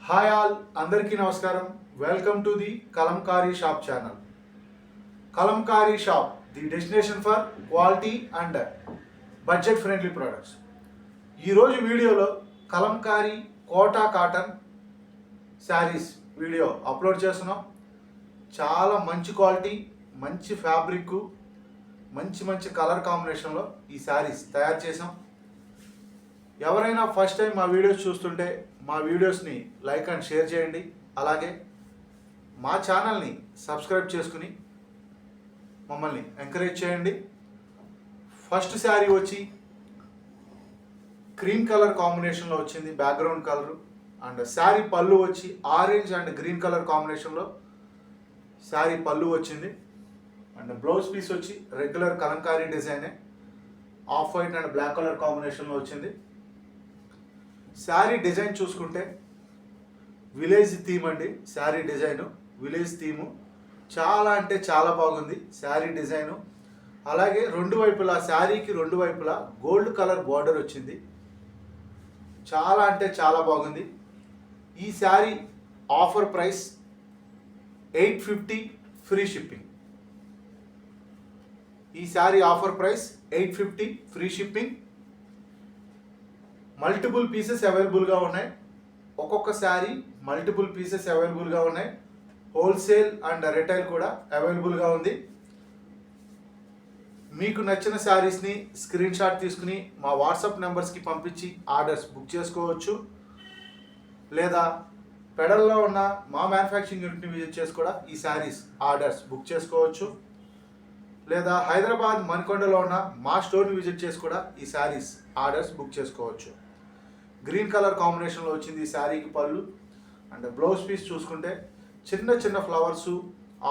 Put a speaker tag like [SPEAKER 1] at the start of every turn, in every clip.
[SPEAKER 1] Hi all, అందరికీ నమస్కారం. Welcome to the Kalamkari shop channel. Kalamkari shop, the destination for quality and budget friendly products. ఈరోజు వీడియోలో Kalamkari Kota cotton saris video upload చేస్తున్నాం. చాలా మంచి క్వాలిటీ, మంచి ఫ్యాబ్రిక్, మంచి కలర్ కాంబినేషన్లో ఈ శారీస్ తయారు చేసాం. ఎవరైనా ఫస్ట్ టైం మా వీడియోస్ చూస్తుంటే మా వీడియోస్ని లైక్ అండ్ షేర్ చేయండి. అలాగే మా ఛానల్ని సబ్స్క్రైబ్ చేసుకుని మమ్మల్ని ఎంకరేజ్ చేయండి. ఫస్ట్ శారీ వచ్చి క్రీమ్ కలర్ కాంబినేషన్లో వచ్చింది, బ్యాక్గ్రౌండ్ కలరు. అండ్ శారీ పళ్ళు వచ్చి ఆరెంజ్ అండ్ గ్రీన్ కలర్ కాంబినేషన్లో శారీ పళ్ళు వచ్చింది. అండ్ బ్లౌజ్ పీస్ వచ్చి రెగ్యులర్ కలంకారీ డిజైనే, off white and black colour కాంబినేషన్లో వచ్చింది. శారీ డిజైన్ చూసుకుంటే విలేజ్ థీమ్ అండి. శారీ డిజైను విలేజ్ థీము చాలా అంటే చాలా బాగుంది శారీ డిజైను. అలాగే రెండు వైపులా శారీకి రెండు వైపులా గోల్డ్ కలర్ బార్డర్ వచ్చింది. చాలా అంటే చాలా బాగుంది. ఈ sari offer price 850 free shipping. ఈ sari offer price 850 free shipping. Multiple pieces అవైలబుల్గా ఉన్నాయి. ఒక్కొక్క శారీ మల్టిపుల్ పీసెస్ అవైలబుల్గా ఉన్నాయి. హోల్సేల్ అండ్ రిటైల్ కూడా అవైలబుల్గా ఉంది. మీకు నచ్చిన శారీస్ని స్క్రీన్ షాట్ తీసుకుని మా వాట్సాప్ నెంబర్స్కి పంపించి ఆర్డర్స్ బుక్ చేసుకోవచ్చు. లేదా పెడల్లో ఉన్న మా మ్యానుఫ్యాక్చరింగ్ యూనిట్ని విజిట్ చేసి కూడా ఈ శారీస్ ఆర్డర్స్ బుక్ చేసుకోవచ్చు. లేదా హైదరాబాద్ మణికొండలో ఉన్న మా స్టోర్ని విజిట్ చేసి కూడా ఈ శారీస్ ఆర్డర్స్ బుక్ చేసుకోవచ్చు. గ్రీన్ కలర్ కాంబినేషన్లో వచ్చింది ఈ శారీకి పళ్ళు. అండ్ బ్లౌజ్ పీస్ చూసుకుంటే చిన్న flowers,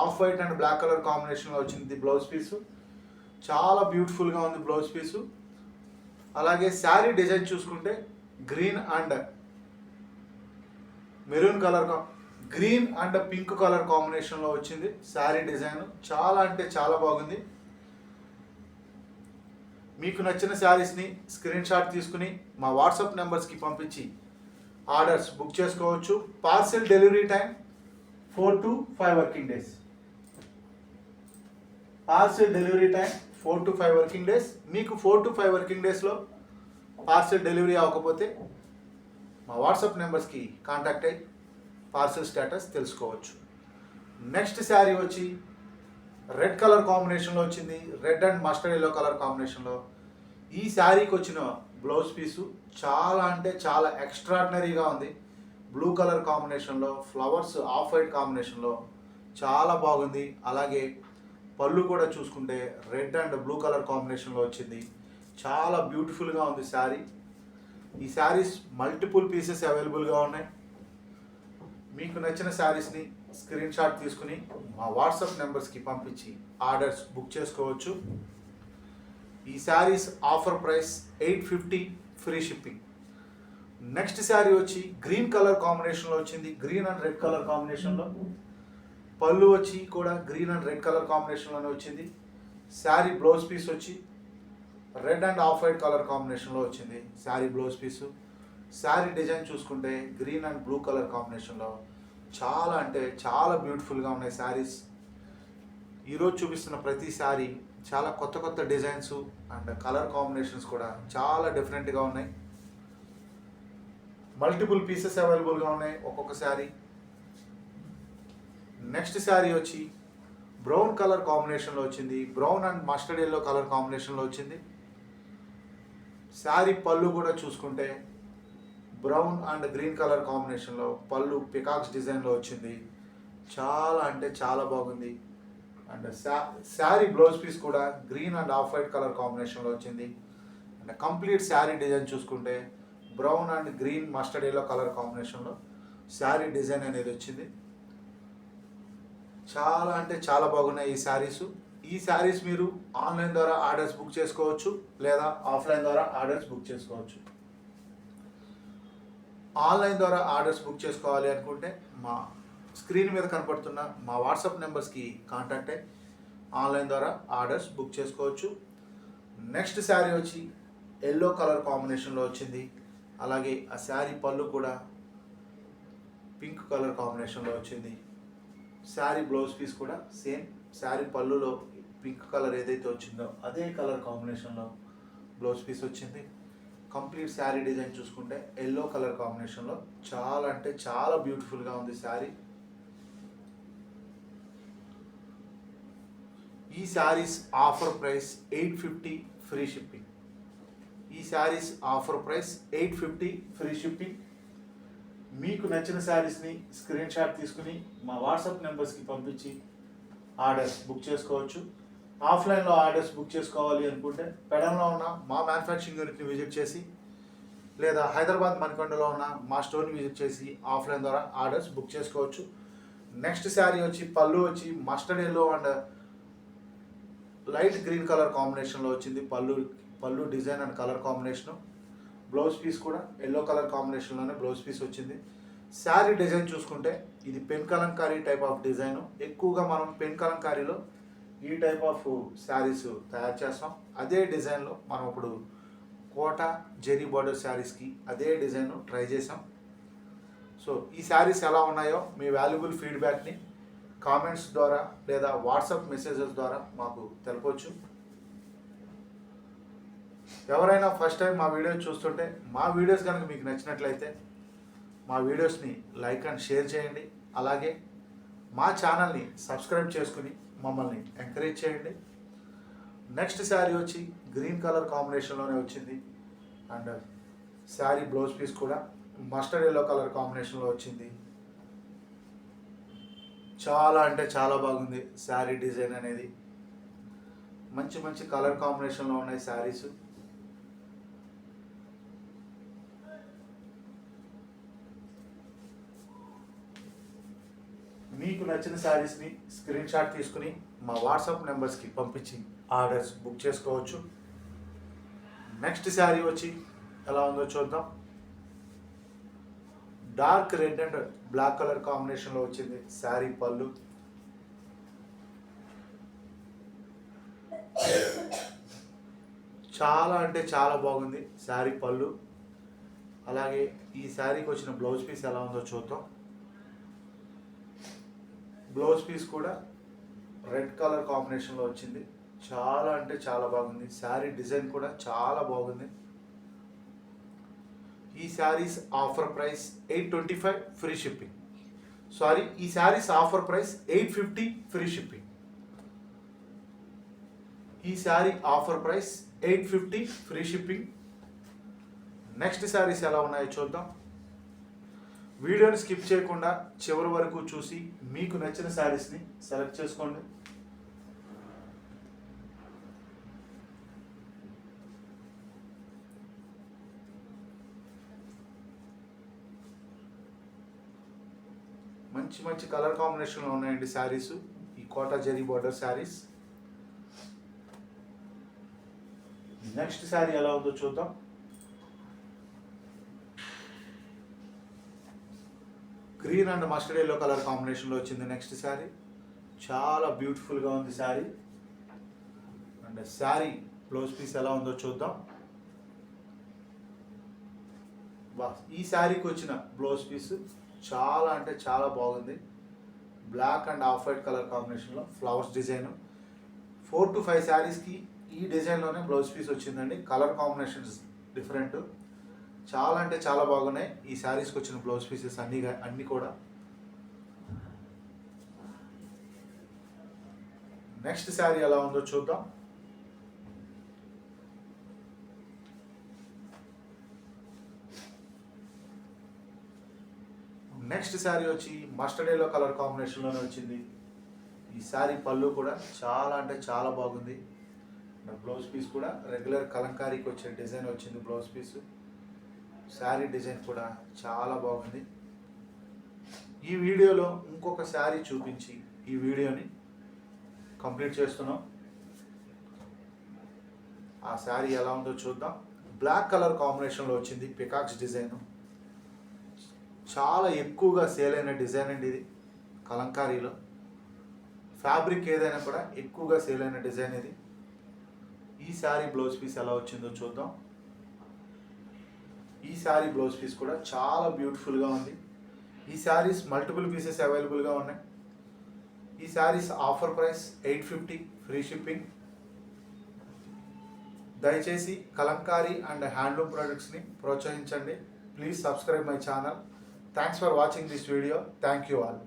[SPEAKER 1] off white and black colour కాంబినేషన్లో వచ్చింది బ్లౌజ్ పీసు. చాలా బ్యూటిఫుల్గా ఉంది బ్లౌజ్ పీసు. అలాగే శారీ డిజైన్ చూసుకుంటే green and maroon colour, green and pink colour కాంబినేషన్లో వచ్చింది శారీ డిజైన్. చాలా అంటే చాలా బాగుంది. మీకు నచ్చిన శారీస్ని స్క్రీన్ షాట్ తీసుకుని మా వాట్సాప్ నెంబర్స్కి పంపించి ఆర్డర్స్ బుక్ చేసుకోవచ్చు. Parcel delivery time 4 to 5 working days. Parcel delivery time 4 to 5 working days. మీకు 4 to 5 వర్కింగ్ డేస్లో పార్సిల్ డెలివరీ అవ్వకపోతే మా వాట్సాప్ నెంబర్స్కి కాంటాక్ట్ అయ్యి పార్సిల్ స్టేటస్ తెలుసుకోవచ్చు. నెక్స్ట్ శారీ వచ్చి రెడ్ కలర్ కాంబినేషన్లో వచ్చింది, red and mustard yellow colour కాంబినేషన్లో. ఈ శారీకి వచ్చిన బ్లౌజ్ పీసు చాలా అంటే చాలా ఎక్స్ట్రాడినరీగా ఉంది. బ్లూ కలర్ కాంబినేషన్లో ఫ్లవర్స్, ఆఫ్ వైట్ కాంబినేషన్లో చాలా బాగుంది. అలాగే పళ్ళు కూడా చూసుకుంటే రెడ్ అండ్ బ్లూ కలర్ కాంబినేషన్లో వచ్చింది. చాలా బ్యూటిఫుల్గా ఉంది శారీ. ఈ శారీస్ మల్టిపుల్ పీసెస్ అవైలబుల్గా ఉన్నాయి. మీకు నచ్చిన శారీస్ని స్క్రీన్ షాట్ తీసుకుని మా వాట్సాప్ నెంబర్స్కి పంపించి ఆర్డర్స్ బుక్ చేసుకోవచ్చు. ఈ saris offer price 850 free shipping. Next sari వచ్చి గ్రీన్ కలర్ కాంబినేషన్లో వచ్చింది, గ్రీన్ అండ్ రెడ్ కలర్ కాంబినేషన్లో. పళ్ళు వచ్చి కూడా గ్రీన్ అండ్ రెడ్ కలర్ కాంబినేషన్లోనే వచ్చింది. శారీ బ్లౌజ్ పీస్ వచ్చి red and off white colour కాంబినేషన్లో వచ్చింది sari blouse piece. Sari design చూసుకుంటే గ్రీన్ అండ్ బ్లూ కలర్ కాంబినేషన్లో చాలా అంటే చాలా బ్యూటిఫుల్గా ఉన్నాయి శారీస్. ఈరోజు చూపిస్తున్న ప్రతి శారీ చాలా కొత్త డిజైన్స్ అండ్ కలర్ కాంబినేషన్స్ కూడా చాలా డిఫరెంట్గా ఉన్నాయి. మల్టిపుల్ పీసెస్ అవైలబుల్గా ఉన్నాయి ఒక్కొక్క శారీ. నెక్స్ట్ శారీ వచ్చి బ్రౌన్ కలర్ కాంబినేషన్లో వచ్చింది, brown and mustard yellow colour కాంబినేషన్లో వచ్చింది. శారీ పళ్ళు కూడా చూసుకుంటే బ్రౌన్ అండ్ గ్రీన్ కలర్ కాంబినేషన్లో పళ్ళు పికాక్స్ డిజైన్లో వచ్చింది. చాలా అంటే చాలా బాగుంది. అండ్ శారీ బ్లౌజ్ పీస్ కూడా green and off white colour కాంబినేషన్లో వచ్చింది. అండ్ కంప్లీట్ శారీ డిజైన్ చూసుకుంటే brown and green mustard yellow colour కాంబినేషన్లో శారీ డిజైన్ అనేది వచ్చింది. చాలా అంటే చాలా బాగున్నాయి ఈ శారీస్. ఈ శారీస్ మీరు ఆన్లైన్ ద్వారా ఆర్డర్స్ బుక్ చేసుకోవచ్చు, లేదా ఆఫ్లైన్ ద్వారా ఆర్డర్స్ బుక్ చేసుకోవచ్చు. ఆన్లైన్ ద్వారా ఆర్డర్స్ బుక్ చేసుకోవాలి అనుకుంటే మా స్క్రీన్ మీద కనపడుతున్న మా వాట్సాప్ నెంబర్స్కి కాంటాక్ట్ అయ్యి ఆన్లైన్ ద్వారా ఆర్డర్స్ బుక్ చేసుకోవచ్చు. నెక్స్ట్ శారీ వచ్చి ఎల్లో కలర్ కాంబినేషన్లో వచ్చింది. అలాగే ఆ శారీ పళ్ళు కూడా పింక్ కలర్ కాంబినేషన్లో వచ్చింది. శారీ బ్లౌజ్ పీస్ కూడా సేమ్ శారీ పళ్ళులో పింక్ కలర్ ఏదైతే వచ్చిందో అదే కలర్ కాంబినేషన్లో బ్లౌజ్ పీస్ వచ్చింది. కంప్లీట్ శారీ డిజైన్ చూసుకుంటే ఎల్లో కలర్ కాంబినేషన్లో చాలా అంటే చాలా బ్యూటిఫుల్గా ఉంది శారీ. ఈ saris offer price 850 free shipping. ఈ saris offer price 850 free shipping. మీకు నచ్చిన శారీస్ని స్క్రీన్ షాట్ తీసుకుని మా వాట్సాప్ నెంబర్స్కి పంపించి ఆర్డర్స్ బుక్ చేసుకోవచ్చు. ఆఫ్లైన్లో ఆర్డర్స్ బుక్ చేసుకోవాలి అనుకుంటే పెడంలో ఉన్న మా మ్యానుఫ్యాక్చరింగ్ యూనిట్ని విజిట్ చేసి లేదా హైదరాబాద్ మణికొండలో ఉన్న మా స్టోర్ని విజిట్ చేసి ఆఫ్లైన్ ద్వారా ఆర్డర్స్ బుక్ చేసుకోవచ్చు. నెక్స్ట్ శారీ వచ్చి పళ్ళు వచ్చి mustard yellow and light green colour కాంబినేషన్లో వచ్చింది. పళ్ళు design and colour combination. Blouse piece కూడా ఎల్లో కలర్ కాంబినేషన్లోనే బ్లౌజ్ పీస్ వచ్చింది. శారీ డిజైన్ చూసుకుంటే ఇది pen Kalamkari type of design. ఎక్కువగా మనం పెన్ కలంకారీలో ఈ టైప్ ఆఫ్ శారీస్ తయారు చేస్తాం. అదే డిజైన్లో మనం ఇప్పుడు కోట జెరీ బార్డర్ శారీస్కి అదే డిజైన్ ట్రై చేసాం. సో ఈ శారీస్ ఎలా ఉన్నాయో మీ వాల్యుబుల్ ఫీడ్బ్యాక్ని కామెంట్స్ ద్వారా లేదా వాట్సాప్ మెసేజెస్ ద్వారా మాకు తెలపవచ్చు. ఎవరైనా ఫస్ట్ టైం మా వీడియోస్ చూస్తుంటే మా వీడియోస్ కనుక మీకు నచ్చినట్లయితే మా వీడియోస్ని లైక్ అండ్ షేర్ చేయండి. అలాగే మా ఛానల్ని సబ్స్క్రైబ్ చేసుకుని మమ్మల్ని ఎంకరేజ్ చేయండి. నెక్స్ట్ శారీ వచ్చి గ్రీన్ కలర్ కాంబినేషన్లోనే వచ్చింది అండ్ శారీ బ్లౌజ్ పీస్ కూడా మస్టర్డ్ ఎల్లో కలర్ కాంబినేషన్లో వచ్చింది. చాలా అంటే చాలా బాగుంది శారీ డిజైన్ అనేది. మంచి మంచి కలర్ కాంబినేషన్లో ఉన్నాయి శారీస్. మీకు నచ్చిన శారీస్ని స్క్రీన్ షాట్ తీసుకుని మా వాట్సాప్ నెంబర్స్కి పంపించి ఆర్డర్స్ బుక్ చేసుకోవచ్చు. నెక్స్ట్ శారీ వచ్చి ఎలా ఉందో చూద్దాం. Dark red and black colour కాంబినేషన్లో వచ్చింది శారీ పళ్ళు. చాలా అంటే చాలా బాగుంది శారీ పళ్ళు. అలాగే ఈ శారీకి వచ్చిన బ్లౌజ్ పీస్ ఎలా ఉందో చూద్దాం. బ్లౌజ్ పీస్ కూడా రెడ్ కలర్ కాంబినేషన్లో వచ్చింది. చాలా అంటే చాలా బాగుంది. శారీ డిజైన్ కూడా చాలా బాగుంది. ఈ saris offer price 825 free shipping. ఈ saris offer price 850 free shipping. ఈ sari offer price 850 free shipping. Next saris ఎలా ఉన్నాయో చూద్దాం. వీడియోని స్కిప్ చేయకుండా చివరి వరకు చూసి మీకు నచ్చిన శారీస్ని సెలెక్ట్ చేసుకోండి. మంచి మంచి కలర్ కాంబినేషన్లో ఉన్నాయండి శారీస్. ఈ కోటా జెరీ బార్డర్ శారీస్. నెక్స్ట్ శారీ ఎలా ఉందో చూద్దాం. Green and mustard yellow colour కాంబినేషన్లో వచ్చింది నెక్స్ట్ శారీ. చాలా బ్యూటిఫుల్గా ఉంది sari. And sari blouse piece ఎలా ఉందో చూద్దాం. ఈ శారీకి వచ్చిన బ్లౌజ్ పీస్ చాలా అంటే చాలా బాగుంది. Black and off white colour కాంబినేషన్లో ఫ్లవర్స్ డిజైన్. 4 to 5 శారీస్కి ఈ డిజైన్లోనే బ్లౌజ్ పీస్ వచ్చిందండి. Colour combinations different. చాలా అంటే చాలా బాగున్నాయి ఈ శారీస్కి వచ్చిన బ్లౌజ్ పీసెస్ అన్నీ కూడా. నెక్స్ట్ శారీ ఎలా ఉందో చూద్దాం. నెక్స్ట్ శారీ వచ్చి మస్టర్డ్ ఎల్లో కలర్ కాంబినేషన్లోనే వచ్చింది. ఈ శారీ పళ్ళు కూడా చాలా అంటే చాలా బాగుంది. బ్లౌజ్ పీస్ కూడా రెగ్యులర్ కలంకారీకి వచ్చే డిజైన్ వచ్చింది బ్లౌజ్ పీస్. శారీ డిజైన్ కూడా చాలా బాగుంది. ఈ వీడియోలో ఇంకొక శారీ చూపించి ఈ వీడియోని కంప్లీట్ చేస్తున్నాం. ఆ శారీ ఎలా ఉందో చూద్దాం. బ్లాక్ కలర్ కాంబినేషన్లో వచ్చింది పికాక్స్ డిజైన్. చాలా ఎక్కువగా సేల్ అయిన డిజైన్ అండి ఇది. కలంకారీలో ఫ్యాబ్రిక్ ఏదైనా కూడా ఎక్కువగా సేల్ అయిన డిజైన్ ఇది. ఈ శారీ బ్లౌజ్ పీస్ ఎలా వచ్చిందో చూద్దాం. ఈ శారీ బ్లౌజ్ పీస్ కూడా చాలా బ్యూటిఫుల్గా ఉంది. ఈ శారీస్ మల్టిపుల్ పీసెస్ అవైలబుల్గా ఉన్నాయి. ఈ saris offer price 850 free shipping. దయచేసి కలంకారీ అండ్ హ్యాండ్లూమ్ ప్రోడక్ట్స్ని ప్రోత్సహించండి. Please subscribe my channel. Thanks for watching this video. Thank you all.